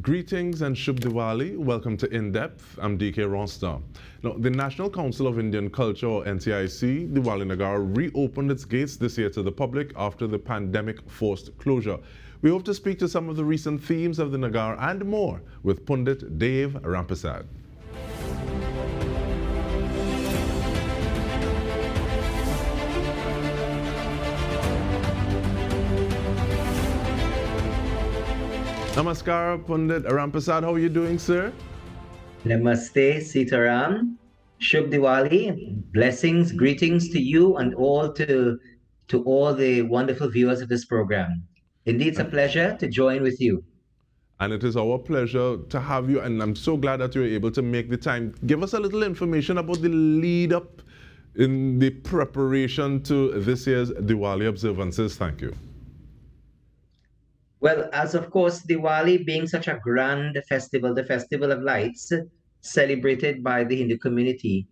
Greetings and Shubh Diwali. Welcome to In Depth. I'm Dike Rostant. Now, the National Council of Indian Culture, or NCIC, Divali Nagar, reopened its gates this year to the public after the pandemic forced closure. We hope to speak to some of the recent themes of the Nagar and more with Pundit Dave Rampersad. Namaskar, Pundit Rampersad. How are you doing, sir? Namaste, Sitaram. Shubh Diwali. Blessings, greetings to you and to all the wonderful viewers of this program. Indeed, it's a pleasure to join with you. And it is our pleasure to have you, and I'm so glad that you're able to make the time. Give us a little information about the lead up in the preparation to this year's Diwali observances. Thank you. Well, as of course, Diwali being such a grand festival, the festival of lights, celebrated by the Hindu community,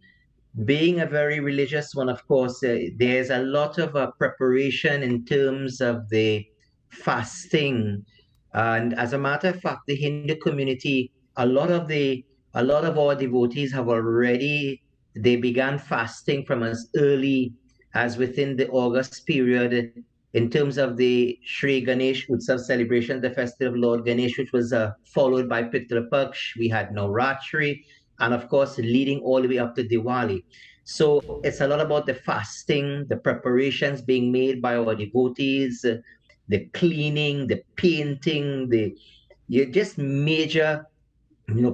being a very religious one, of course, there's a lot of preparation in terms of the fasting. And as a matter of fact, the Hindu community, a lot of our devotees have already, they began fasting from as early as within the August period in terms of the Sri Ganesh Utsav celebration, the festival of Lord Ganesh, which was followed by Pitru Paksh. We had Navratri, and of course, leading all the way up to Diwali. So it's a lot about the fasting, the preparations being made by our devotees, the cleaning, the painting, the you just major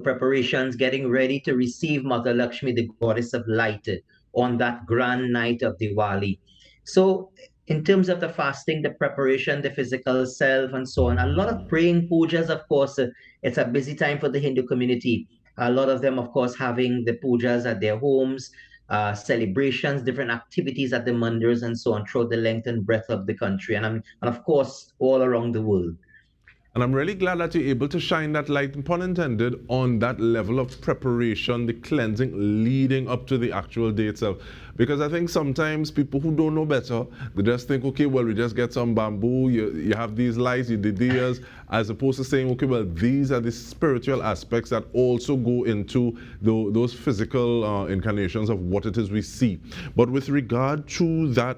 preparations, getting ready to receive Mother Lakshmi, the goddess of light, on that grand night of Diwali. So in terms of the fasting, the preparation, the physical self, and so on, a lot of praying pujas, of course, it's a busy time for the Hindu community. A lot of them, of course, having the pujas at their homes, celebrations, different activities at the mandirs, and so on, throughout the length and breadth of the country, and of course, all around the world. And I'm really glad that you're able to shine that light, pun intended, on that level of preparation, the cleansing leading up to the actual day itself. Because I think sometimes people who don't know better, they just think, okay, well, we just get some bamboo, you have these lights, you did these, as opposed to saying, okay, well, these are the spiritual aspects that also go into those physical incarnations of what it is we see. But with regard to that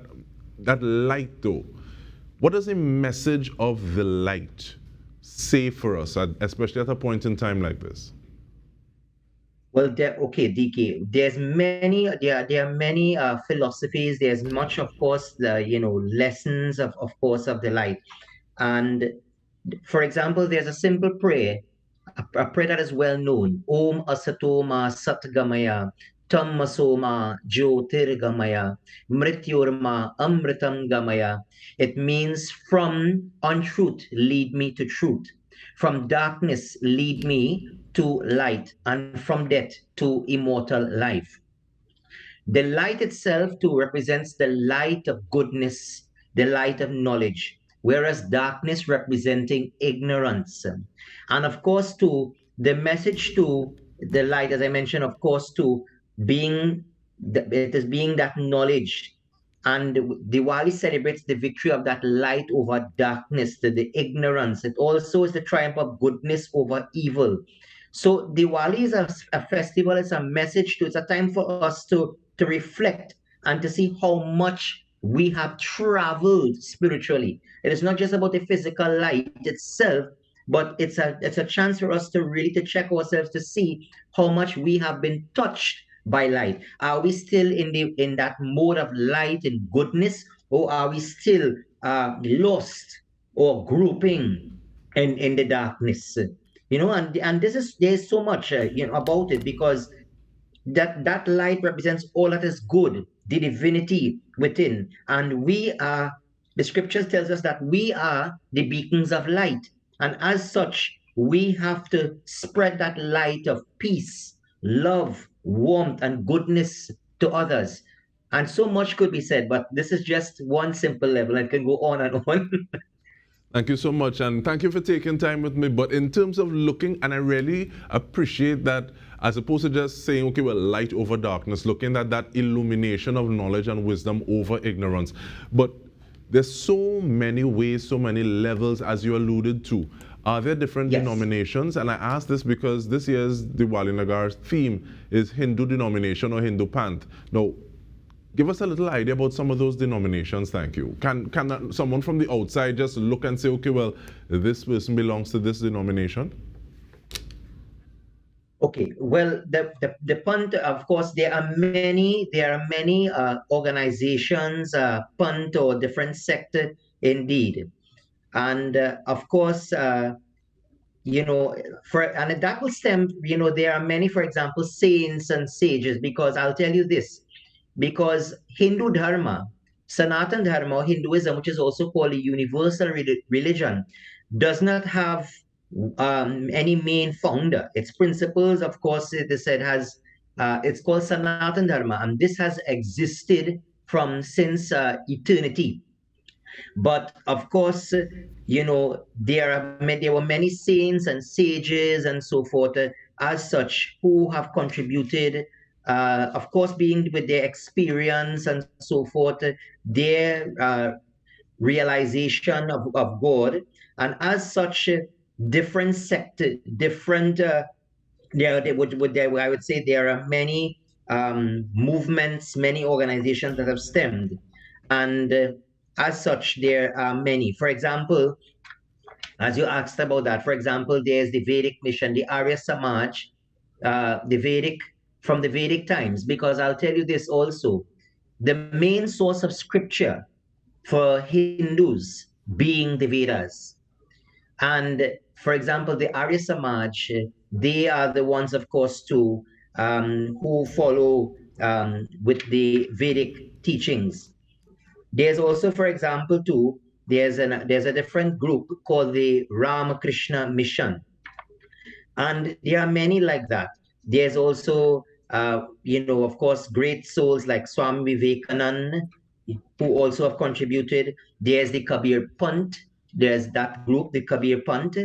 light, though, what does the message of the light say for us, especially at a point in time like this? Well, okay, DK. There are many philosophies. There's much, of course, the lessons of course of the light. And for example, there's a simple prayer, a prayer that is well known. Om Asatoma Satgamaya Tammasoma Jyotirgamaya Mrityorma Amritam Gamaya. It means from untruth lead me to truth, from darkness lead me to light, and from death to immortal life. The light itself too represents the light of goodness, the light of knowledge, whereas darkness representing ignorance. And of course, to the message to the light, as I mentioned, of course, to being it is being that knowledge. And Diwali celebrates the victory of that light over darkness, the ignorance. It also is the triumph of goodness over evil. So Diwali is a festival, it's a message it's a time for us to reflect and to see how much we have traveled spiritually. It is not just about the physical light itself, but it's a chance for us to really to check ourselves to see how much we have been touched by light. Are we still in that mode of light and goodness, or are we still lost or grouping in the darkness? And there's so much about it, because that light represents all that is good, the divinity within, and the scriptures tells us that we are the beacons of light, and as such we have to spread that light of peace, love, warmth, and goodness to others. And so much could be said, but this is just one simple level. I can go on and on. Thank you so much, and thank you for taking time with me. But in terms of looking, and I really appreciate that, as opposed to just saying, okay, well, light over darkness, looking at that illumination of knowledge and wisdom over ignorance. But there's so many ways, so many levels, as you alluded to, Are there different Yes. denominations? And I ask this because this year's Diwali Nagar theme is Hindu denomination or Hindu panth. Now, give us a little idea about some of those denominations, thank you. Can someone from the outside just look and say, okay, well, this person belongs to this denomination? Okay, well, the punt, of course, there are many organizations, punt or different sector indeed. And of course, and that will stem, there are many, for example, saints and sages, because I'll tell you this, because Hindu Dharma, Sanatan Dharma, or Hinduism, which is also called a universal religion, does not have any main founder. Its principles, of course, it is said has, it's called Sanatan Dharma, and this has existed from since eternity. But of course, there were many saints and sages and so forth, as such, who have contributed. Of course, being with their experience and so forth, their realization of God, and as such, different sector, different. I would say there are many movements, many organizations that have stemmed, and as such, there are many. For example, as you asked about that, for example, there's the Vedic mission, the Arya Samaj, the Vedic, from the Vedic times, because I'll tell you this also, the main source of scripture for Hindus being the Vedas. And for example, the Arya Samaj, they are the ones, of course, too, who follow with the Vedic teachings. There's also, for example, too, there's a different group called the Ramakrishna Mission, and there are many like that. There's also, of course, great souls like Swami Vivekananda, who also have contributed. There's the Kabir Pant. There's that group, the Kabir Pant.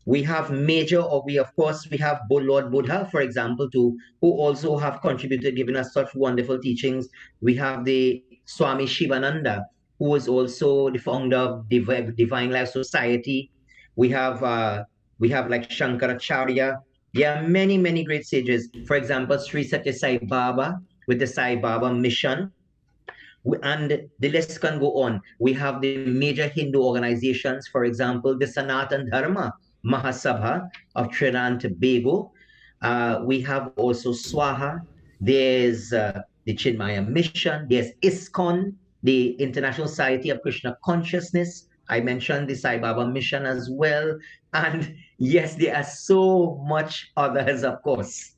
We have of course, we have Lord Buddha, for example, too, who also have contributed, giving us such wonderful teachings. We have the Swami Shivananda, who is also the founder of Divine Life Society. We have like Shankaracharya. There are many great sages. For example, Sri Satya Sai Baba with the Sai Baba mission. And the list can go on. We have the major Hindu organizations, for example, the Sanatan Dharma Mahasabha of Trinidad and Tobago. We have also Swaha. There's the Chinmaya Mission. There's ISKCON, the International Society of Krishna Consciousness. I mentioned the Sai Baba Mission as well. And yes, there are so much others, of course,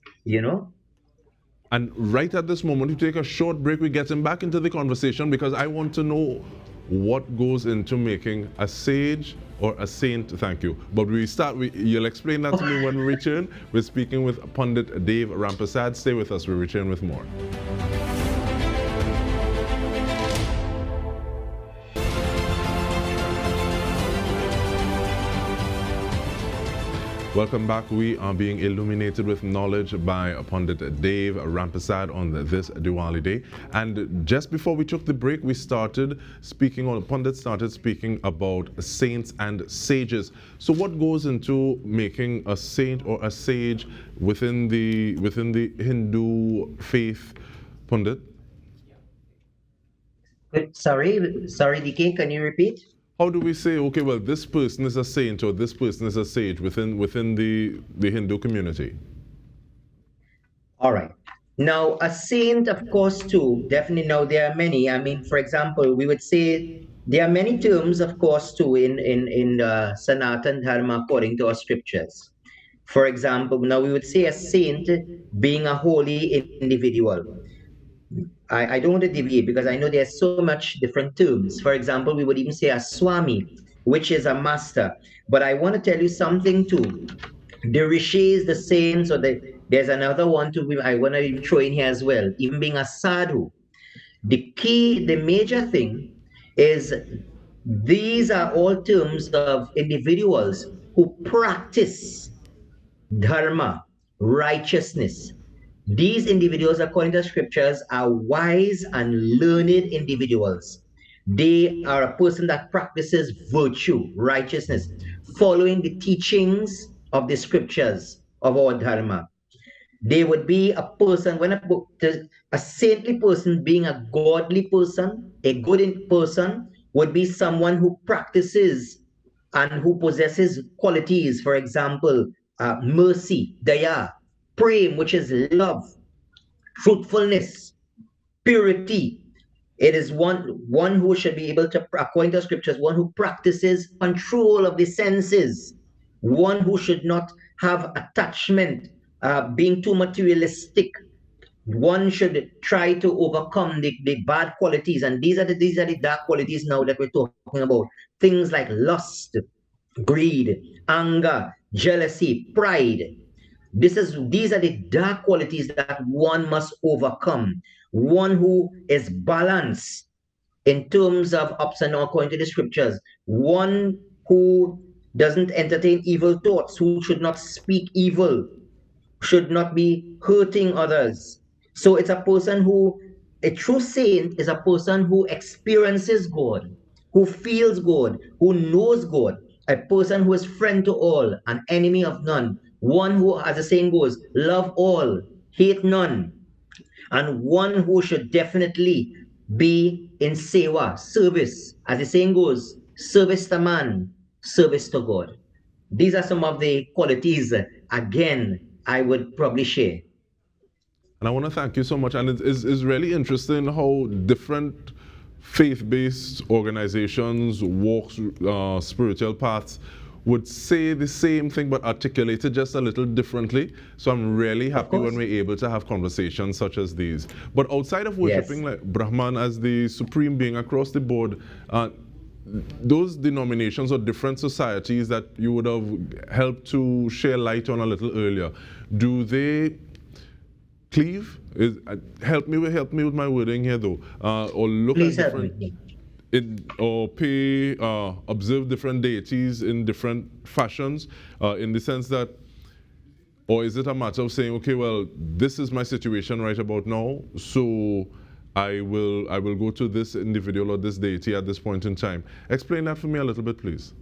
And right at this moment, we take a short break. We're getting back into the conversation because I want to know what goes into making a sage or a saint. Thank you. But you'll explain that to me when we return. We're speaking with Pundit Dave Rampersad. Stay with us. We return with more. Welcome back. We are being illuminated with knowledge by Pundit Dave Rampersad on this Diwali day. And just before we took the break, we started speaking, or Pundit started speaking about saints and sages. So what goes into making a saint or a sage within the Hindu faith, Pundit? Sorry, Dike, can you repeat? How do we say, okay, well, this person is a saint or this person is a sage within the Hindu community? All right. Now, a saint, of course, too, definitely now there are many. I mean, for example, we would say there are many terms, of course, too, in Sanatan Dharma according to our scriptures. For example, now we would say a saint being a holy individual. I don't want to deviate because I know there's so much different terms. For example, we would even say a Swami, which is a master. But I want to tell you something too. The rishis, the saints, there's another one too I want to throw in here as well, even being a sadhu. The major thing is these are all terms of individuals who practice dharma, righteousness. These individuals, according to the scriptures, are wise and learned individuals. They are a person that practices virtue, righteousness. following the teachings of the scriptures of our Dharma. They would be a person, a saintly person being a godly person, a good person, would be someone who practices and who possesses qualities, for example, mercy, daya, prem, which is love, truthfulness, purity. It is one who should be able to, according to the scriptures, one who practices control of the senses, one who should not have attachment, being too materialistic. One should try to overcome the bad qualities, and these are the dark qualities now that we're talking about. Things like lust, greed, anger, jealousy, pride. These are the dark qualities that one must overcome. One who is balanced in terms of ups and downs according to the scriptures. One who doesn't entertain evil thoughts, who should not speak evil, should not be hurting others. So it's a person who, a true saint is a person who experiences God, who feels God, who knows God, a person who is friend to all, an enemy of none, one who, as the saying goes, love all, hate none, and one who should definitely be in sewa, service. As the saying goes, service to man, service to God. These are some of the qualities, again, I would probably share. And I want to thank you so much. And it's really interesting how different faith-based organizations, walks, spiritual paths would say the same thing but articulate it just a little differently. So I'm really happy when we're able to have conversations such as these. But outside of worshiping like Brahman as the supreme being across the board, those denominations or different societies that you would have helped to share light on a little earlier, do they cleave? Help me with my wording here though. Or look Please at help different me. or observe different deities in different fashions, in the sense that, or is it a matter of saying, okay, well, this is my situation right about now, so I will go to this individual or this deity at this point in time. Explain that for me a little bit, please.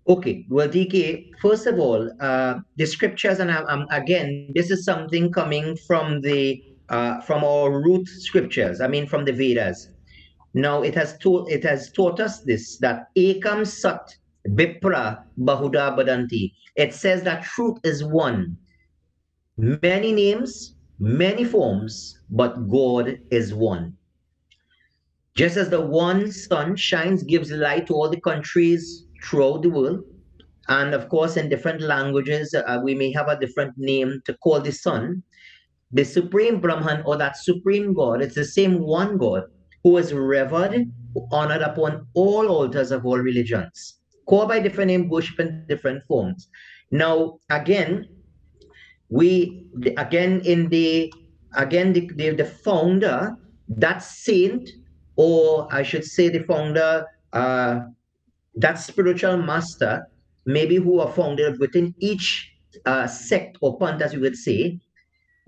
Okay, well, Dike, first of all, the scriptures, and again, this is something coming from from our root scriptures. I mean, from the Vedas. Now, it has taught us this, that ekam sat bipra bahuda badanti. It says that truth is one, many names, many forms, but God is one. Just as the one sun shines, gives light to all the countries throughout the world, and of course, in different languages, we may have a different name to call the sun. The supreme Brahman, or that supreme God, it's the same one God who is revered, honored upon all altars of all religions, called by different names, worship in different forms. Now, again, we again in the again the founder, that saint, or I should say the founder, that spiritual master, maybe who are founded within each sect or pant, as you would say,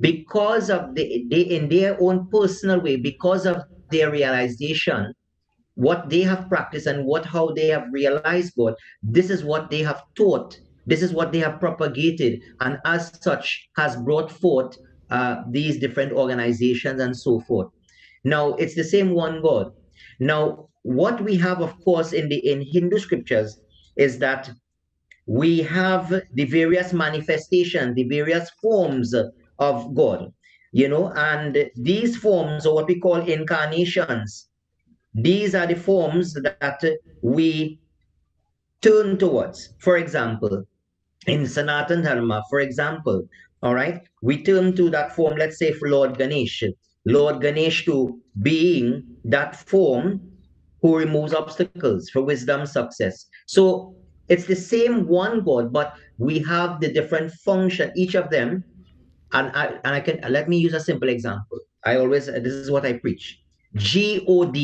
because of they in their own personal way, because of their realization, what they have practiced and how they have realized God, this is what they have taught, this is what they have propagated, and as such has brought forth these different organizations and so forth. Now, it's the same one God. Now, what we have, of course, in Hindu scriptures is that we have the various manifestations, the various forms of God, and these forms, or what we call incarnations, these are the forms that we turn towards. For example, in Sanatan Dharma, for example, all right, we turn to that form, let's say for Lord Ganesh to being that form who removes obstacles for wisdom, success. So it's the same one God, but we have the different function, each of them. And I can, let me use a simple example. I always, this is what I preach. God.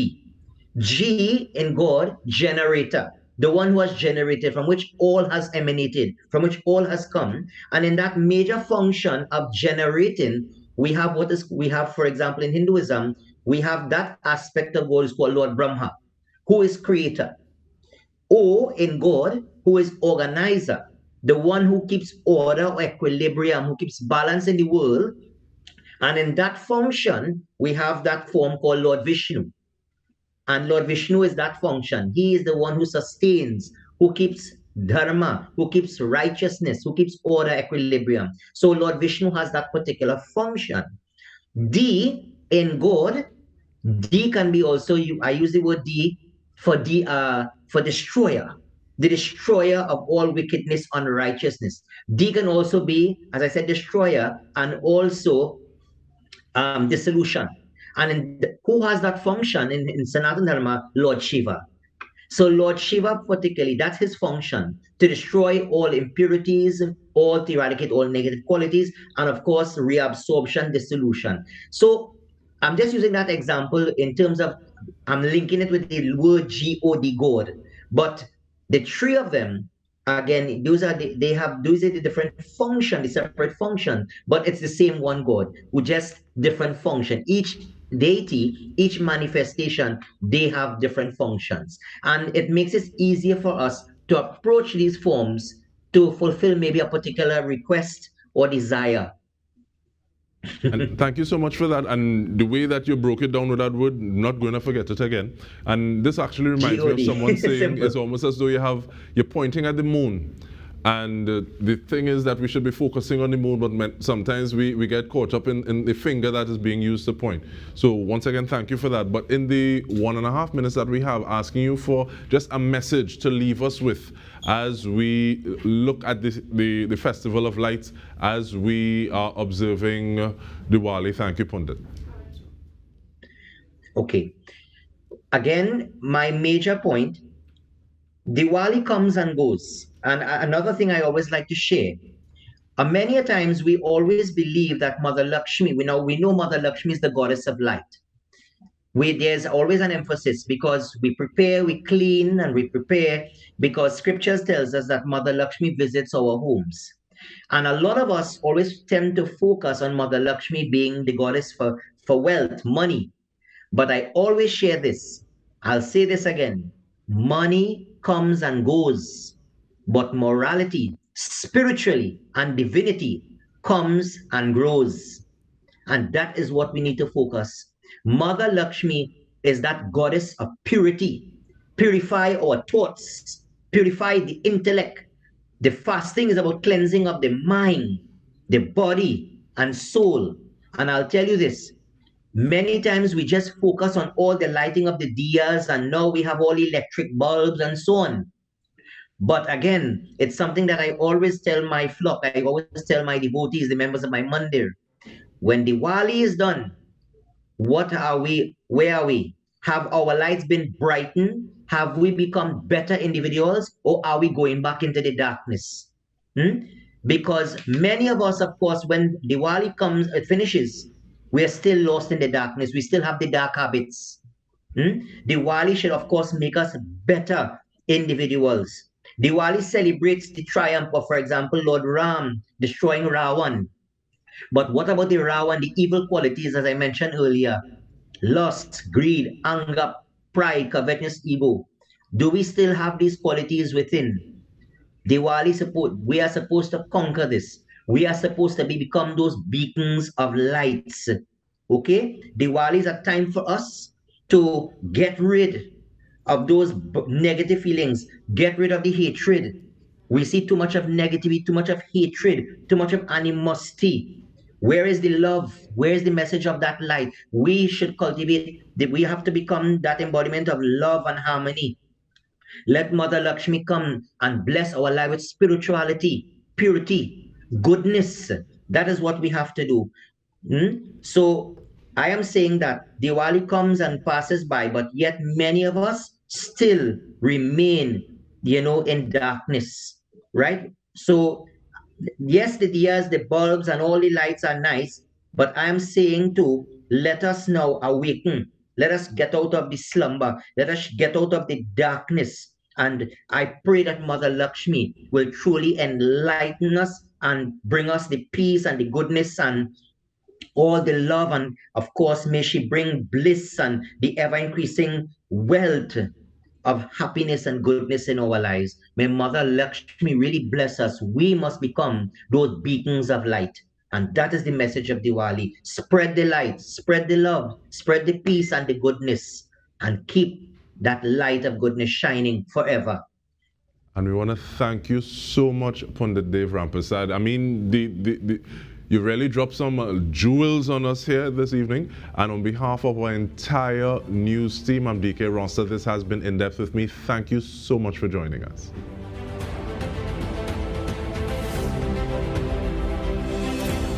G in God, generator, the one who has generated, from which all has emanated, from which all has come. And in that major function of generating, we have, for example, in Hinduism, we have that aspect of God is called Lord Brahma, who is creator. O in God, who is organizer, the one who keeps order or equilibrium, who keeps balance in the world. And in that function, we have that form called Lord Vishnu. And Lord Vishnu is that function. He is the one who sustains, who keeps dharma, who keeps righteousness, who keeps order, equilibrium. So Lord Vishnu has that particular function. D in God, D can be also, I use the word D for destroyer, the destroyer of all wickedness, unrighteousness. D can also be, as I said, destroyer and also dissolution. And who has that function in Sanatana Dharma? Lord Shiva. So Lord Shiva particularly, that's his function, to destroy all impurities, all to eradicate all negative qualities, and of course, reabsorption, dissolution. So I'm just using that example in terms of, I'm linking it with the word God, God. But the three of them, again, those are the different function, the separate function, but it's the same one God, with just different function. Each deity, each manifestation, they have different functions. And it makes it easier for us to approach these forms to fulfill maybe a particular request or desire. And thank you so much for that. And the way that you broke it down with that word, not going to forget it again. And this actually reminds me of someone saying it's almost as though you're pointing at the moon. And the thing is that we should be focusing on the moon, but sometimes we get caught up in the finger that is being used to point. So once again, thank you for that. But in the 1.5 minutes that we have, asking you for just a message to leave us with as we look at the Festival of Lights, as we are observing Diwali. Thank you, Pundit. Okay. Again, my major point, Diwali comes and goes. And another thing I always like to share, many a times we always believe that Mother Lakshmi, we know Mother Lakshmi is the goddess of light. There's always an emphasis because we prepare, we clean, and we prepare because scriptures tells us that Mother Lakshmi visits our homes. And a lot of us always tend to focus on Mother Lakshmi being the goddess for wealth, money. But I always share this. I'll say this again. Money comes and goes, but morality, spiritually, and divinity comes and grows. And that is what we need to focus. Mother Lakshmi is that goddess of purity. Purify our thoughts, purify the intellect. The fasting is about cleansing of the mind, the body, and soul. And I'll tell you this, many times we just focus on all the lighting of the diyas, and now we have all electric bulbs and so on. But again, it's something that I always tell my flock, I always tell my devotees, the members of my mandir. When Diwali is done, what are we? Where are we? Have our lights been brightened? Have we become better individuals? Or are we going back into the darkness? Because many of us, of course, when Diwali comes, it finishes, we are still lost in the darkness. We still have the dark habits. Diwali should, of course, make us better individuals. Diwali celebrates the triumph of, for example, Lord Ram destroying Ravan. But what about the Ravan, the evil qualities, as I mentioned earlier? Lust, greed, anger, pride, covetousness, ego. Do we still have these qualities within? Diwali support, we are supposed to conquer this. We are supposed to become those beacons of lights. Okay? Diwali is a time for us to get rid of those negative feelings, get rid of the hatred. We see too much of negativity, too much of hatred, too much of animosity. Where is the love? Where is the message of that light? We should cultivate, we have to become that embodiment of love and harmony. Let Mother Lakshmi come and bless our life with spirituality, purity, goodness. That is what we have to do. So I am saying that Diwali comes and passes by, but yet many of us still remain, in darkness, right? So yes, the diyas, the bulbs, and all the lights are nice, but I am saying to let us now awaken. Let us get out of the slumber. Let us get out of the darkness. And I pray that Mother Lakshmi will truly enlighten us and bring us the peace and the goodness and all the love. And of course, may she bring bliss and the ever increasing wealth of happiness and goodness in our lives. May Mother Lakshmi really bless us. We must become those beacons of light. And that is the message of Diwali. Spread the light, spread the love, spread the peace and the goodness, and keep that light of goodness shining forever. And we want to thank you so much, Pundit Dave Rampersad. I mean, you really dropped some jewels on us here this evening. And on behalf of our entire news team, I'm Dike Rostant. This has been In Depth with me. Thank you so much for joining us.